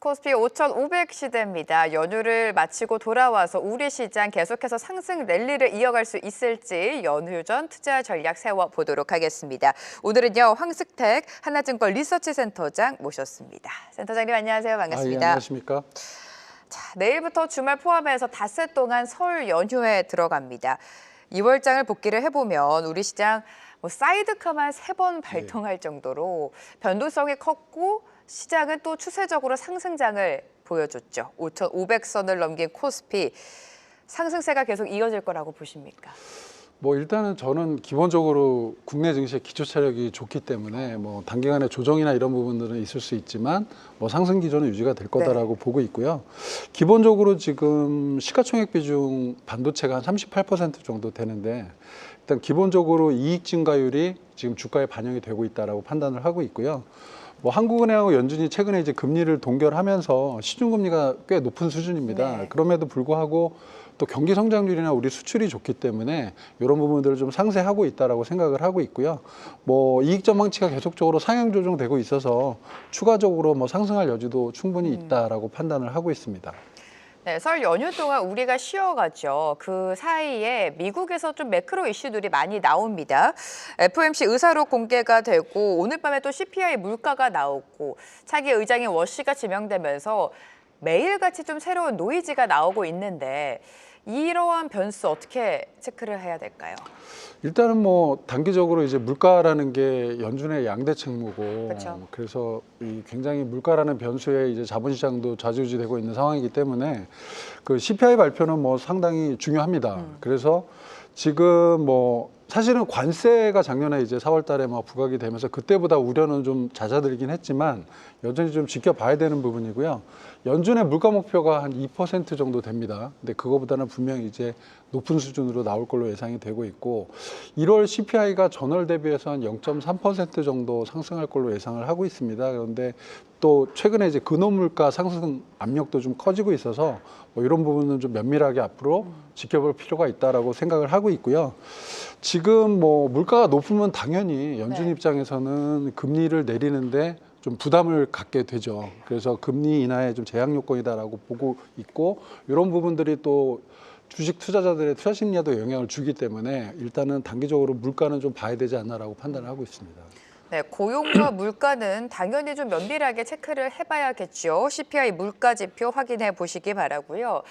코스피 5,500 시대입니다. 연휴를 마치고 돌아와서 우리 시장 계속해서 상승 랠리를 이어갈 수 있을지 연휴 전 투자 전략 세워보도록 하겠습니다. 오늘은요, 황승택 하나증권 리서치센터장 모셨습니다. 센터장님 안녕하세요. 반갑습니다. 예, 안녕하십니까? 자, 내일부터 주말 포함해서 닷새 동안 설 연휴에 들어갑니다. 2월장을 복귀를 해보면 우리 시장 사이드카만 3번 발동할 정도로 변동성이 컸고 시장은 또 추세적으로 상승장을 보여줬죠. 5,500선을 넘긴 코스피 상승세가 계속 이어질 거라고 보십니까? 일단은 저는 기본적으로 국내 증시의 기초 체력이 좋기 때문에 단기간에 조정이나 이런 부분들은 있을 수 있지만 상승 기조는 유지가 될 거다라고 보고 있고요. 기본적으로 지금 시가총액 비중 반도체가 한 38% 정도 되는데 일단 기본적으로 이익 증가율이 지금 주가에 반영이 되고 있다라고 판단을 하고 있고요. 한국은행하고 연준이 최근에 이제 금리를 동결하면서 시중금리가 꽤 높은 수준입니다. 네. 그럼에도 불구하고 또 경기 성장률이나 우리 수출이 좋기 때문에 이런 부분들을 좀 상쇄하고 있다라고 생각을 하고 있고요. 이익 전망치가 계속적으로 상향 조정되고 있어서 추가적으로 상승할 여지도 충분히 있다라고 판단을 하고 있습니다. 네, 설 연휴 동안 우리가 쉬어가죠. 그 사이에 미국에서 좀 매크로 이슈들이 많이 나옵니다. FOMC 의사록 공개가 되고 오늘 밤에 또 CPI 물가가 나오고 차기 의장인 워시가 지명되면서 매일같이 좀 새로운 노이즈가 나오고 있는데 이러한 변수 어떻게 체크를 해야 될까요? 일단은 단기적으로 이제 물가라는 게 연준의 양대 책무고, 그렇죠. 그래서 굉장히 물가라는 변수에 이제 자본시장도 좌지우지되고 있는 상황이기 때문에 그 CPI 발표는 상당히 중요합니다. 그래서 지금 사실은 관세가 작년에 이제 4월 달에 부각이 되면서 그때보다 우려는 좀 잦아들긴 했지만 여전히 좀 지켜봐야 되는 부분이고요. 연준의 물가 목표가 한 2% 정도 됩니다. 근데 그거보다는 분명히 이제 높은 수준으로 나올 걸로 예상이 되고 있고 1월 CPI가 전월 대비해서 한 0.3% 정도 상승할 걸로 예상을 하고 있습니다. 그런데 또 최근에 이제 근원물가 상승 압력도 좀 커지고 있어서 이런 부분은 좀 면밀하게 앞으로 지켜볼 필요가 있다라고 생각을 하고 있고요. 지금 물가가 높으면 당연히 연준 입장에서는 금리를 내리는데 좀 부담을 갖게 되죠. 그래서 금리 인하에 좀 제약 요건이다라고 보고 있고 이런 부분들이 또 주식 투자자들의 투자 심리에도 영향을 주기 때문에 일단은 단기적으로 물가는 좀 봐야 되지 않나라고 판단을 하고 있습니다. 네, 고용과 물가는 당연히 좀 면밀하게 체크를 해봐야겠죠. CPI 물가 지표 확인해 보시기 바라고요.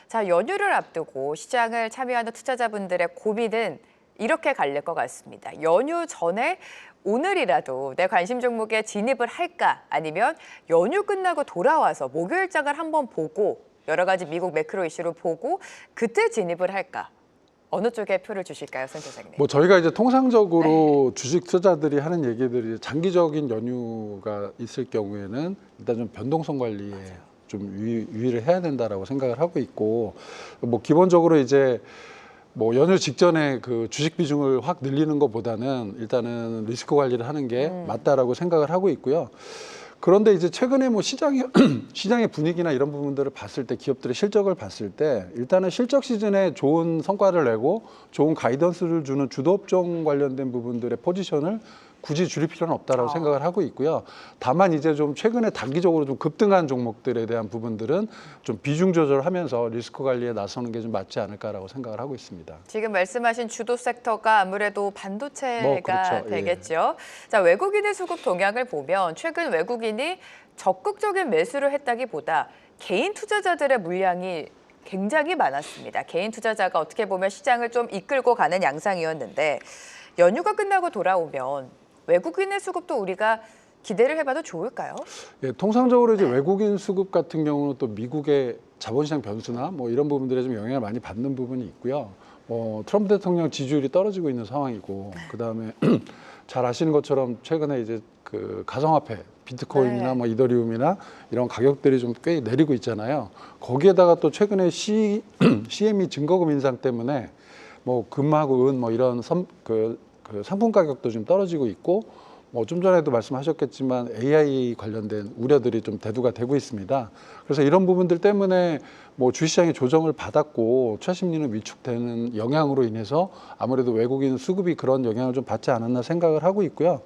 자, 연휴를 앞두고 시장을 참여하는 투자자분들의 고민은 이렇게 갈릴 것 같습니다. 연휴 전에 오늘이라도 내 관심 종목에 진입을 할까? 아니면 연휴 끝나고 돌아와서 목요일장을 한번 보고 여러 가지 미국 매크로 이슈를 보고 그때 진입을 할까? 어느 쪽에 표를 주실까요, 센터장님? 저희가 이제 통상적으로 주식 투자들이 하는 얘기들이 장기적인 연휴가 있을 경우에는 일단 좀 변동성 관리에 좀 유의를 해야 된다라고 생각을 하고 있고 기본적으로 이제 연휴 직전에 그 주식 비중을 확 늘리는 것보다는 일단은 리스크 관리를 하는 게 맞다라고 생각을 하고 있고요. 그런데 이제 최근에 시장의 분위기나 이런 부분들을 봤을 때 기업들의 실적을 봤을 때 일단은 실적 시즌에 좋은 성과를 내고 좋은 가이던스를 주는 주도업종 관련된 부분들의 포지션을 굳이 줄일 필요는 없다라고 생각을 하고 있고요. 다만 이제 좀 최근에 단기적으로 좀 급등한 종목들에 대한 부분들은 좀 비중 조절하면서 리스크 관리에 나서는 게 좀 맞지 않을까라고 생각을 하고 있습니다. 지금 말씀하신 주도 섹터가 아무래도 반도체가 그렇죠. 되겠죠. 자, 외국인의 수급 동향을 보면 최근 외국인이 적극적인 매수를 했다기보다 개인 투자자들의 물량이 굉장히 많았습니다. 개인 투자자가 어떻게 보면 시장을 좀 이끌고 가는 양상이었는데 연휴가 끝나고 돌아오면 외국인의 수급도 우리가 기대를 해봐도 좋을까요? 예, 통상적으로 이제 외국인 수급 같은 경우는 또 미국의 자본시장 변수나 이런 부분들에 좀 영향을 많이 받는 부분이 있고요. 트럼프 대통령 지지율이 떨어지고 있는 상황이고, 그 다음에 잘 아시는 것처럼 최근에 이제 그 가상화폐, 비트코인이나 이더리움이나 이런 가격들이 좀 꽤 내리고 있잖아요. 거기에다가 또 최근에 CME 증거금 인상 때문에 금하고 은 이런 그 상품 가격도 좀 떨어지고 있고 좀 전에도 말씀하셨겠지만 AI 관련된 우려들이 좀 대두가 되고 있습니다. 그래서 이런 부분들 때문에 주식시장이 조정을 받았고 투자 심리는 위축되는 영향으로 인해서 아무래도 외국인 수급이 그런 영향을 좀 받지 않았나 생각을 하고 있고요.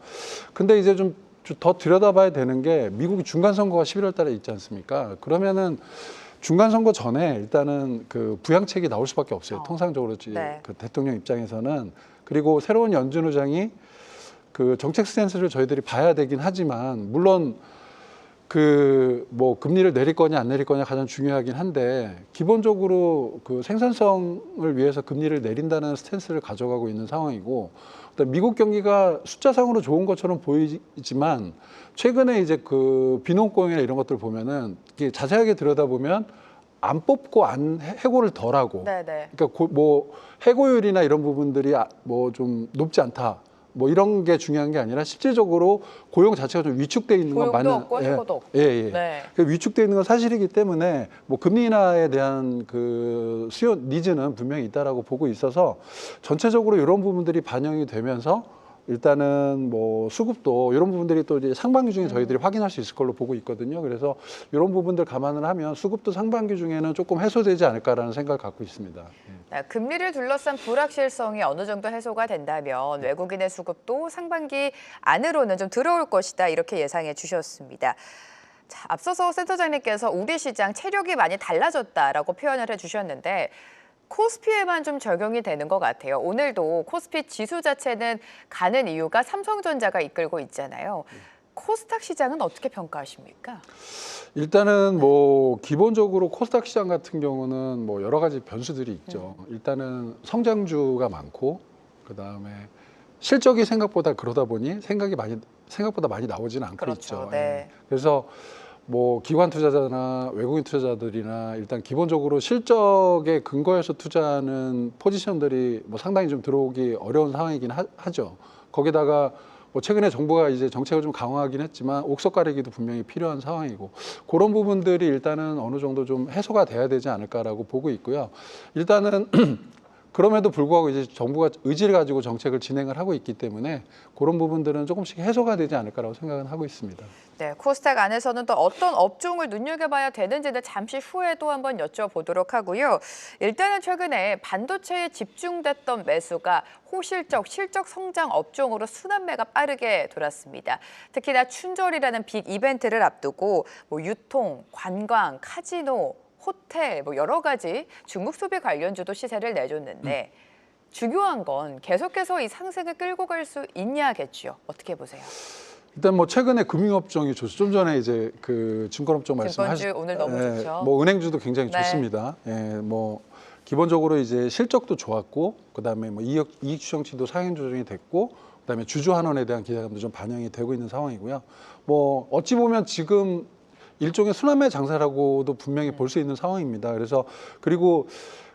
근데 이제 좀 더 들여다봐야 되는 게 미국이 중간 선거가 11월 달에 있지 않습니까? 그러면은 중간 선거 전에 일단은 그 부양책이 나올 수밖에 없어요. 통상적으로 네. 그 대통령 입장에서는. 그리고 새로운 연준 의장이 그 정책 스탠스를 저희들이 봐야 되긴 하지만 물론 그 뭐 금리를 내릴 거냐 안 내릴 거냐 가장 중요하긴 한데 기본적으로 그 생산성을 위해서 금리를 내린다는 스탠스를 가져가고 있는 상황이고 그다음 미국 경기가 숫자상으로 좋은 것처럼 보이지만 최근에 이제 그 비농공이나 이런 것들 보면은 이게 자세하게 들여다보면 안 뽑고 안 해고를 덜 하고 네네. 그러니까 뭐 해고율이나 이런 부분들이 뭐 좀 높지 않다. 뭐 이런 게 중요한 게 아니라 실질적으로 고용 자체가 좀 위축돼 있는 건 고용도 맞는 없고 해고도 없고. 예. 네. 위축돼 있는 건 사실이기 때문에 뭐 금리 인하에 대한 그 수요 니즈는 분명히 있다라고 보고 있어서 전체적으로 이런 부분들이 반영이 되면서 일단은 뭐 수급도 이런 부분들이 또 이제 상반기 중에 저희들이 확인할 수 있을 걸로 보고 있거든요. 그래서 이런 부분들 감안을 하면 수급도 상반기 중에는 조금 해소되지 않을까라는 생각을 갖고 있습니다. 네, 금리를 둘러싼 불확실성이 어느 정도 해소가 된다면 외국인의 수급도 상반기 안으로는 좀 들어올 것이다 이렇게 예상해 주셨습니다. 자, 앞서서 센터장님께서 우리 시장 체력이 많이 달라졌다라고 표현을 해주셨는데 코스피에만 좀 적용이 되는 것 같아요. 오늘도 코스피 지수 자체는 가는 이유가 삼성전자가 이끌고 있잖아요. 코스닥 시장은 어떻게 평가하십니까? 일단은 뭐 기본적으로 코스닥 시장 같은 경우는 뭐 여러 가지 변수들이 있죠. 일단은 성장주가 많고 그다음에 실적이 생각보다 그러다 보니 생각보다 많이 나오지는 않고 그렇죠. 있죠. 네. 예. 그래서 뭐 기관 투자자나 외국인 투자자들이나 일단 기본적으로 실적에 근거해서 투자하는 포지션들이 뭐 상당히 좀 들어오기 어려운 상황이긴 하죠. 거기다가 뭐 최근에 정부가 이제 정책을 좀 강화하긴 했지만 옥석 가리기도 분명히 필요한 상황이고 그런 부분들이 일단은 어느 정도 좀 해소가 돼야 되지 않을까라고 보고 있고요. 일단은 그럼에도 불구하고 이제 정부가 의지를 가지고 정책을 진행을 하고 있기 때문에 그런 부분들은 조금씩 해소가 되지 않을까라고 생각은 하고 있습니다. 네, 코스닥 안에서는 또 어떤 업종을 눈여겨봐야 되는지는 잠시 후에 또 한번 여쭤보도록 하고요. 일단은 최근에 반도체에 집중됐던 매수가 호실적, 실적 성장 업종으로 순환매가 빠르게 돌았습니다. 특히나 춘절이라는 빅 이벤트를 앞두고 뭐 유통, 관광, 카지노, 호텔, 뭐 여러 가지 중국 소비 관련주도 시세를 내줬는데 중요한 건 계속해서 이 상승을 끌고 갈 수 있냐겠죠. 어떻게 보세요? 일단 뭐 최근에 금융업종이 좋죠. 좀 전에 이제 그 증권업종 말씀하신 증권주 오늘 너무 좋죠. 뭐 은행주도 굉장히 네. 좋습니다. 예, 뭐 기본적으로 이제 실적도 좋았고 그다음에 뭐 이익 추정치도 상향 조정이 됐고 그다음에 주주 환원에 대한 기대감도 좀 반영이 되고 있는 상황이고요. 뭐 어찌 보면 지금 일종의 순환매 장사라고도 분명히 볼 수 있는 상황입니다. 그래서 그리고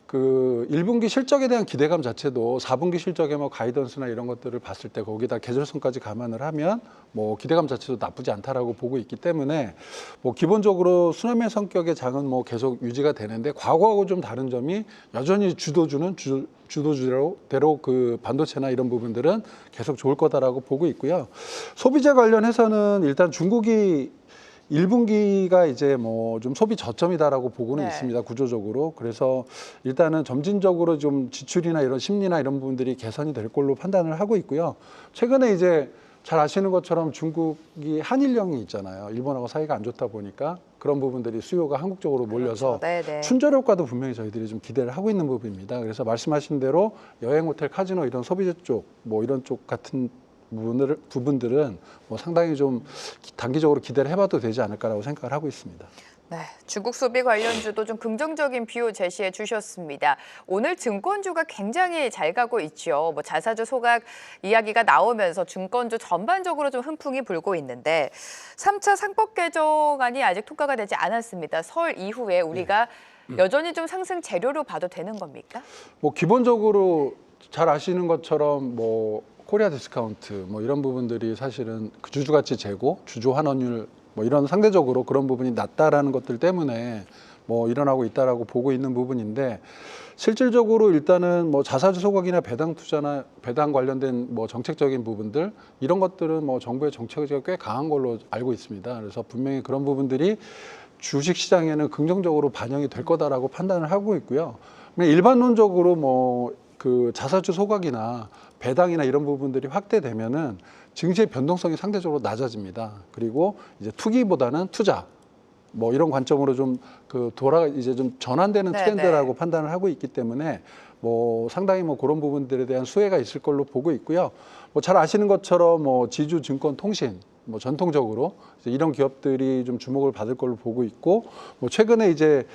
그 1분기 실적에 대한 기대감 자체도 4분기 실적의 뭐 가이던스나 이런 것들을 봤을 때 거기다 계절성까지 감안을 하면 뭐 기대감 자체도 나쁘지 않다라고 보고 있기 때문에 뭐 기본적으로 순환매 성격의 장은 뭐 계속 유지가 되는데 과거하고 좀 다른 점이 여전히 주도주대로 그 반도체나 이런 부분들은 계속 좋을 거다라고 보고 있고요. 소비재 관련해서는 일단 중국이 1분기가 이제 뭐 좀 소비 저점이다라고 보고는 네. 있습니다. 구조적으로. 그래서 일단은 점진적으로 좀 지출이나 이런 심리나 이런 부분들이 개선이 될 걸로 판단을 하고 있고요. 최근에 이제 잘 아시는 것처럼 중국이 한일령이 있잖아요. 일본하고 사이가 안 좋다 보니까 그런 부분들이 수요가 한국 쪽으로 몰려서 그렇죠. 네네. 춘절 효과도 분명히 저희들이 좀 기대를 하고 있는 부분입니다. 그래서 말씀하신 대로 여행, 호텔, 카지노 이런 소비재 쪽, 뭐 이런 쪽 같은 부분들은 뭐 상당히 좀 단기적으로 기대를 해봐도 되지 않을까라고 생각을 하고 있습니다. 네, 중국 소비 관련주도 좀 긍정적인 뷰 제시해 주셨습니다. 오늘 증권주가 굉장히 잘 가고 있죠. 뭐 자사주 소각 이야기가 나오면서 증권주 전반적으로 좀 훈풍이 불고 있는데 3차 상법 개정안이 아직 통과가 되지 않았습니다. 설 이후에 우리가 여전히 좀 상승 재료로 봐도 되는 겁니까? 뭐 기본적으로 잘 아시는 것처럼 뭐 코리아 디스카운트 뭐 이런 부분들이 사실은 그 주주가치 재고, 주주 환원율 뭐 이런 상대적으로 그런 부분이 낮다라는 것들 때문에 뭐 일어나고 있다라고 보고 있는 부분인데 실질적으로 일단은 뭐 자사주 소각이나 배당 투자나 배당 관련된 뭐 정책적인 부분들 이런 것들은 뭐 정부의 정책이 꽤 강한 걸로 알고 있습니다. 그래서 분명히 그런 부분들이 주식 시장에는 긍정적으로 반영이 될 거다라고 판단을 하고 있고요. 일반론적으로 뭐 그 자사주 소각이나 배당이나 이런 부분들이 확대되면은 증시의 변동성이 상대적으로 낮아집니다. 그리고 이제 투기보다는 투자 뭐 이런 관점으로 좀 이제 좀 전환되는 네, 트렌드라고 판단을 하고 있기 때문에 뭐 상당히 뭐 그런 부분들에 대한 수혜가 있을 걸로 보고 있고요. 뭐 잘 아시는 것처럼 뭐 지주, 증권, 통신 뭐 전통적으로 이제 이런 기업들이 좀 주목을 받을 걸로 보고 있고, 뭐 최근에 이제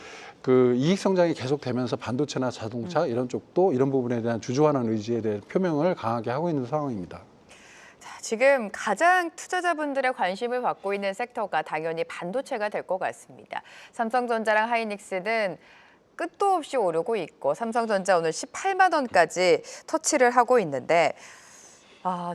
그 이익 성장이 계속되면서 반도체나 자동차 이런 쪽도 이런 부분에 대한 주주환원 의지에 대해 표명을 강하게 하고 있는 상황입니다. 자, 지금 가장 투자자분들의 관심을 받고 있는 섹터가 당연히 반도체가 될 것 같습니다. 삼성전자랑 하이닉스는 끝도 없이 오르고 있고 삼성전자 오늘 18만 원까지 터치를 하고 있는데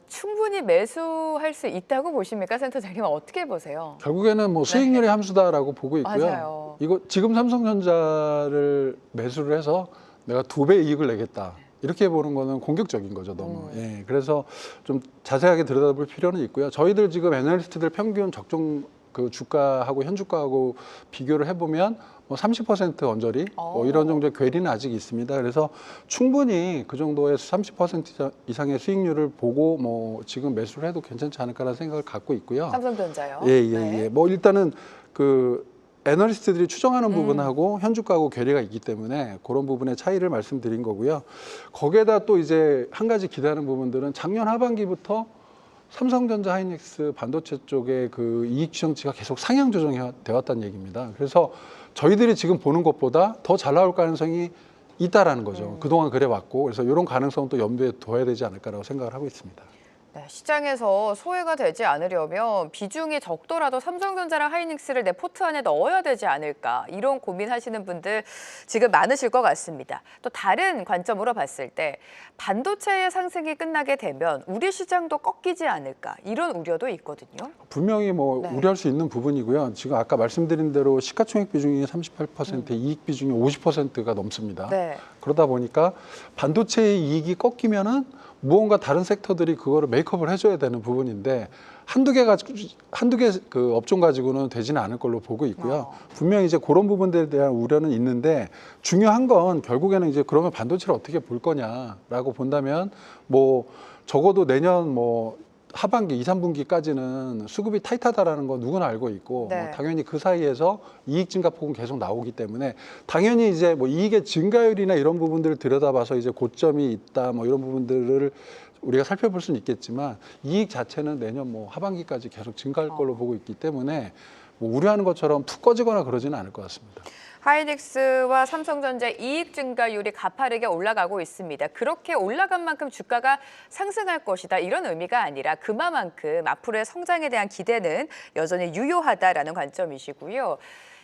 충분히 매수할 수 있다고 보십니까? 센터장님 어떻게 보세요? 결국에는 뭐 수익률의 함수다라고 보고 있고요. 맞아요. 이거 지금 삼성전자를 매수를 해서 내가 2배 이익을 내겠다. 이렇게 보는 거는 공격적인 거죠, 너무. 예, 그래서 좀 자세하게 들여다볼 필요는 있고요. 저희들 지금 애널리스트들 평균 적정 그 주가하고 현주가하고 비교를 해보면 뭐 30% 언저리 뭐 이런 정도의 괴리는 아직 있습니다. 그래서 충분히 그 정도의 30% 이상의 수익률을 보고 뭐 지금 매수를 해도 괜찮지 않을까라는 생각을 갖고 있고요. 삼성전자요? 예. 네. 뭐 일단은 그 애널리스트들이 추정하는 부분하고 현주가하고 괴리가 있기 때문에 그런 부분의 차이를 말씀드린 거고요. 거기에다 또 이제 한 가지 기대하는 부분들은 작년 하반기부터 삼성전자, 하이닉스 반도체 쪽의 그 이익 추정치가 계속 상향 조정이 되었다는 얘기입니다. 그래서 저희들이 지금 보는 것보다 더 잘 나올 가능성이 있다라는 거죠. 그동안 그래 왔고, 그래서 이런 가능성은 또 염두에 둬야 되지 않을까라고 생각을 하고 있습니다. 네, 시장에서 소외가 되지 않으려면 비중이 적더라도 삼성전자랑 하이닉스를 내 포트 안에 넣어야 되지 않을까 이런 고민하시는 분들 지금 많으실 것 같습니다. 또 다른 관점으로 봤을 때 반도체의 상승이 끝나게 되면 우리 시장도 꺾이지 않을까 이런 우려도 있거든요. 분명히 뭐 네. 우려할 수 있는 부분이고요. 지금 아까 말씀드린 대로 시가총액 비중이 38%, 이익 비중이 50%가 넘습니다. 네. 그러다 보니까 반도체의 이익이 꺾이면은 무언가 다른 섹터들이 그거를 메이크업을 해줘야 되는 부분인데 한두 개 그 업종 가지고는 되지는 않을 걸로 보고 있고요. 분명히 이제 그런 부분들에 대한 우려는 있는데 중요한 건 결국에는 이제 그러면 반도체를 어떻게 볼 거냐라고 본다면 뭐 적어도 내년 뭐 하반기 2, 3분기까지는 수급이 타이트하다라는 거 누구나 알고 있고 네. 뭐 당연히 그 사이에서 이익 증가 폭은 계속 나오기 때문에 당연히 이제 뭐 이익의 증가율이나 이런 부분들을 들여다봐서 이제 고점이 있다 뭐 이런 부분들을 우리가 살펴볼 수는 있겠지만 이익 자체는 내년 뭐 하반기까지 계속 증가할 걸로 보고 있기 때문에 뭐 우려하는 것처럼 푹 꺼지거나 그러지는 않을 것 같습니다. 하이닉스와 삼성전자 이익 증가율이 가파르게 올라가고 있습니다. 그렇게 올라간 만큼 주가가 상승할 것이다 이런 의미가 아니라 그만큼 앞으로의 성장에 대한 기대는 여전히 유효하다라는 관점이시고요.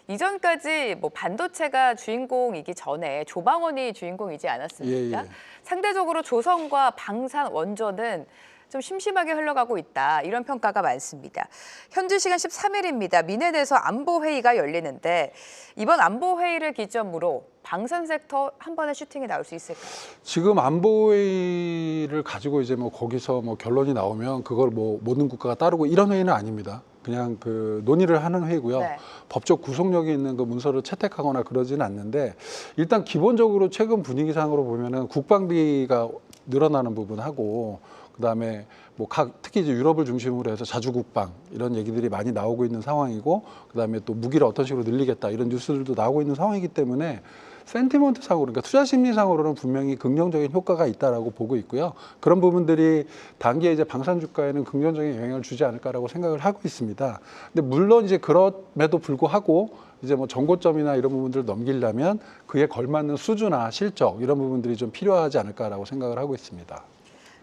이전까지 뭐 반도체가 주인공이기 전에 조방원이 주인공이지 않았습니까? 예. 상대적으로 조선과 방산, 원전은 좀 심심하게 흘러가고 있다 이런 평가가 많습니다. 현지 시간 13일입니다. 미넨에서 안보회의가 열리는데 이번 안보회의를 기점으로 방산 섹터 한 번에 슈팅이 나올 수 있을까요? 지금 안보회의를 가지고 이제 뭐 거기서 뭐 결론이 나오면 그걸 뭐 모든 국가가 따르고 이런 회의는 아닙니다. 그냥 그 논의를 하는 회의고요. 네. 법적 구속력이 있는 그 문서를 채택하거나 그러지는 않는데 일단 기본적으로 최근 분위기상으로 보면은 국방비가 늘어나는 부분하고 그다음에 뭐 특히 이제 유럽을 중심으로 해서 자주국방 이런 얘기들이 많이 나오고 있는 상황이고 그다음에 또 무기를 어떤 식으로 늘리겠다 이런 뉴스들도 나오고 있는 상황이기 때문에 센티먼트상으로 그러니까 투자 심리상으로는 분명히 긍정적인 효과가 있다라고 보고 있고요. 그런 부분들이 단기에 이제 방산 주가에는 긍정적인 영향을 주지 않을까라고 생각을 하고 있습니다. 근데 물론 이제 그럼에도 불구하고 이제 뭐 정고점이나 이런 부분들을 넘기려면 그에 걸맞는 수주나 실적 이런 부분들이 좀 필요하지 않을까라고 생각을 하고 있습니다.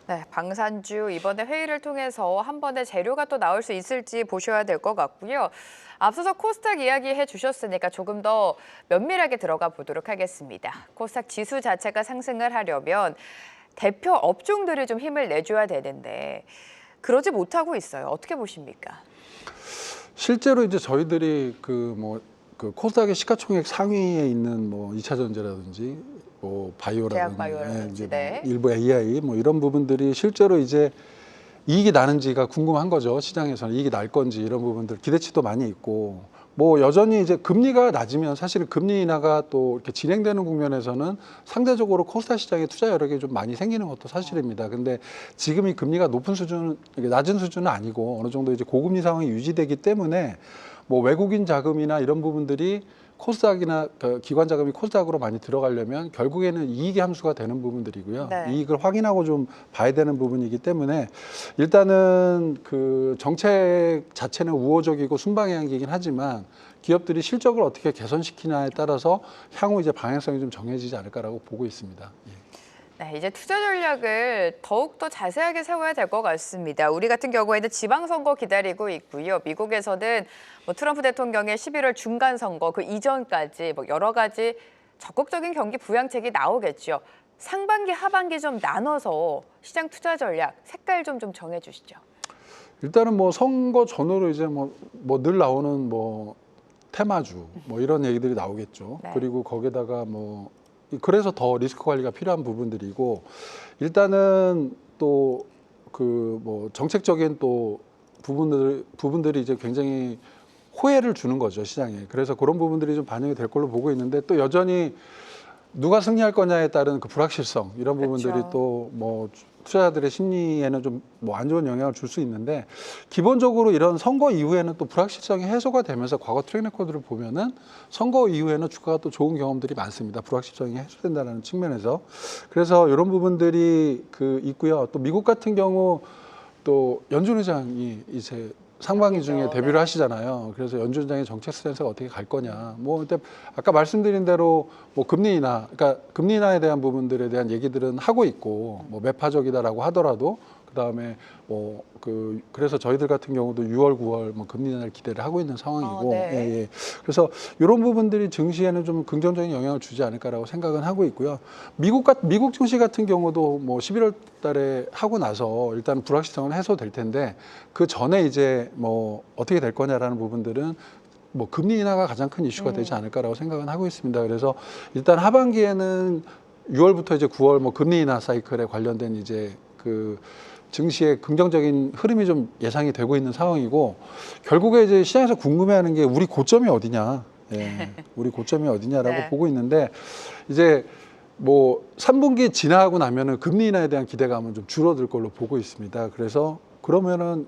네, 방산주 이번에 회의를 통해서 한 번에 재료가 또 나올 수 있을지 보셔야 될 것 같고요. 앞서서 코스닥 이야기해 주셨으니까 조금 더 면밀하게 들어가 보도록 하겠습니다. 코스닥 지수 자체가 상승을 하려면 대표 업종들이 좀 힘을 내줘야 되는데 그러지 못하고 있어요. 어떻게 보십니까? 실제로 이제 저희들이 그 코스닥의 시가총액 상위에 있는 뭐 2차 전지라든지 뭐 바이오라든지 제약바이오라든지, 이제 네. 뭐 일부 AI 뭐 이런 부분들이 실제로 이제 이익이 나는지가 궁금한 거죠. 시장에서는 이익이 날 건지 이런 부분들 기대치도 많이 있고 뭐 여전히 이제 금리가 낮으면 사실은 금리 인하가 또 이렇게 진행되는 국면에서는 상대적으로 코스닥 시장에 투자 여력이 좀 많이 생기는 것도 사실입니다. 근데 지금 이 금리가 높은 수준, 낮은 수준은 아니고 어느 정도 이제 고금리 상황이 유지되기 때문에 뭐 외국인 자금이나 이런 부분들이 코스닥이나 그 기관 자금이 코스닥으로 많이 들어가려면 결국에는 이익이 함수가 되는 부분들이고요. 네. 이익을 확인하고 좀 봐야 되는 부분이기 때문에 일단은 그 정책 자체는 우호적이고 순방향이긴 하지만 기업들이 실적을 어떻게 개선시키냐에 따라서 향후 이제 방향성이 좀 정해지지 않을까라고 보고 있습니다. 예. 네, 이제 투자 전략을 더욱더 자세하게 세워야 될 것 같습니다. 우리 같은 경우에는 지방선거 기다리고 있고요. 미국에서는 뭐 트럼프 대통령의 11월 중간선거 그 이전까지 뭐 여러 가지 적극적인 경기 부양책이 나오겠죠. 상반기, 하반기 좀 나눠서 시장 투자 전략 색깔 좀 정해주시죠. 일단은 뭐 선거 전후로 이제 뭐 늘 나오는 뭐 테마주 뭐 이런 얘기들이 나오겠죠. 네. 그리고 거기다가 뭐 그래서 더 리스크 관리가 필요한 부분들이고 일단은 또 그 뭐 정책적인 또 부분들이 이제 굉장히 호혜를 주는 거죠 시장에. 그래서 그런 부분들이 좀 반영이 될 걸로 보고 있는데 또 여전히 누가 승리할 거냐에 따른 그 불확실성 이런 부분들이 그렇죠. 또 뭐 투자자들의 심리에는 좀 뭐 안 좋은 영향을 줄 수 있는데 기본적으로 이런 선거 이후에는 또 불확실성이 해소가 되면서 과거 트랙 레코드를 보면은 선거 이후에는 주가가 또 좋은 경험들이 많습니다. 불확실성이 해소된다는 측면에서. 그래서 이런 부분들이 그 있고요. 또 미국 같은 경우 또 연준 의장이 이제 상반기 중에 그렇죠. 데뷔를 하시잖아요. 그래서 연준 의장의 정책 스탠스가 어떻게 갈 거냐. 뭐 근데 아까 말씀드린 대로 뭐 금리 인하, 그러니까 금리 인하에 대한 부분들에 대한 얘기들은 하고 있고 뭐 매파적이다라고 하더라도 그다음에 뭐 그래서 저희들 같은 경우도 6월, 9월 뭐 금리 인하를 기대를 하고 있는 상황이고, 네. 예. 그래서 이런 부분들이 증시에는 좀 긍정적인 영향을 주지 않을까라고 생각은 하고 있고요. 미국 증시 같은 경우도 뭐 11월 달에 하고 나서 일단 불확실성은 해소될 텐데 그 전에 이제 뭐 어떻게 될 거냐라는 부분들은 뭐 금리 인하가 가장 큰 이슈가 되지 않을까라고 생각은 하고 있습니다. 그래서 일단 하반기에는 6월부터 이제 9월 뭐 금리 인하 사이클에 관련된 이제 그 증시의 긍정적인 흐름이 좀 예상이 되고 있는 상황이고 결국에 이제 시장에서 궁금해하는 게 우리 고점이 어디냐, 예, 우리 고점이 어디냐라고 네. 보고 있는데 이제 뭐 3분기 지나고 나면은 금리 인하에 대한 기대감은 좀 줄어들 걸로 보고 있습니다. 그래서 그러면은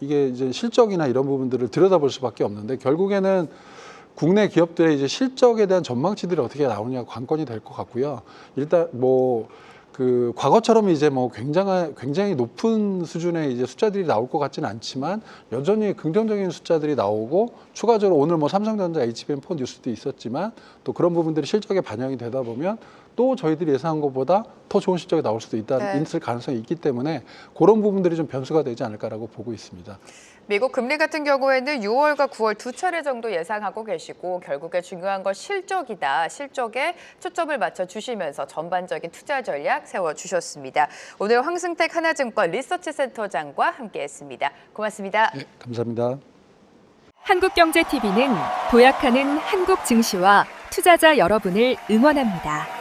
이게 이제 실적이나 이런 부분들을 들여다볼 수밖에 없는데 결국에는 국내 기업들의 이제 실적에 대한 전망치들이 어떻게 나오느냐가 관건이 될 것 같고요. 일단 뭐 그 과거처럼 이제 뭐 굉장히 높은 수준의 이제 숫자들이 나올 것 같지는 않지만 여전히 긍정적인 숫자들이 나오고 추가적으로 오늘 뭐 삼성전자, HBM4 뉴스도 있었지만 또 그런 부분들이 실적에 반영이 되다 보면 또 저희들이 예상한 것보다 더 좋은 실적이 나올 수도 있을 가능성이 있기 때문에 그런 부분들이 좀 변수가 되지 않을까라고 보고 있습니다. 미국 금리 같은 경우에는 6월과 9월 두 차례 정도 예상하고 계시고 결국에 중요한 건 실적이다. 실적에 초점을 맞춰 주시면서 전반적인 투자 전략 세워주셨습니다. 오늘 황승택 하나증권 리서치센터장과 함께했습니다. 고맙습니다. 네, 감사합니다. 한국경제TV는 도약하는 한국 증시와 투자자 여러분을 응원합니다.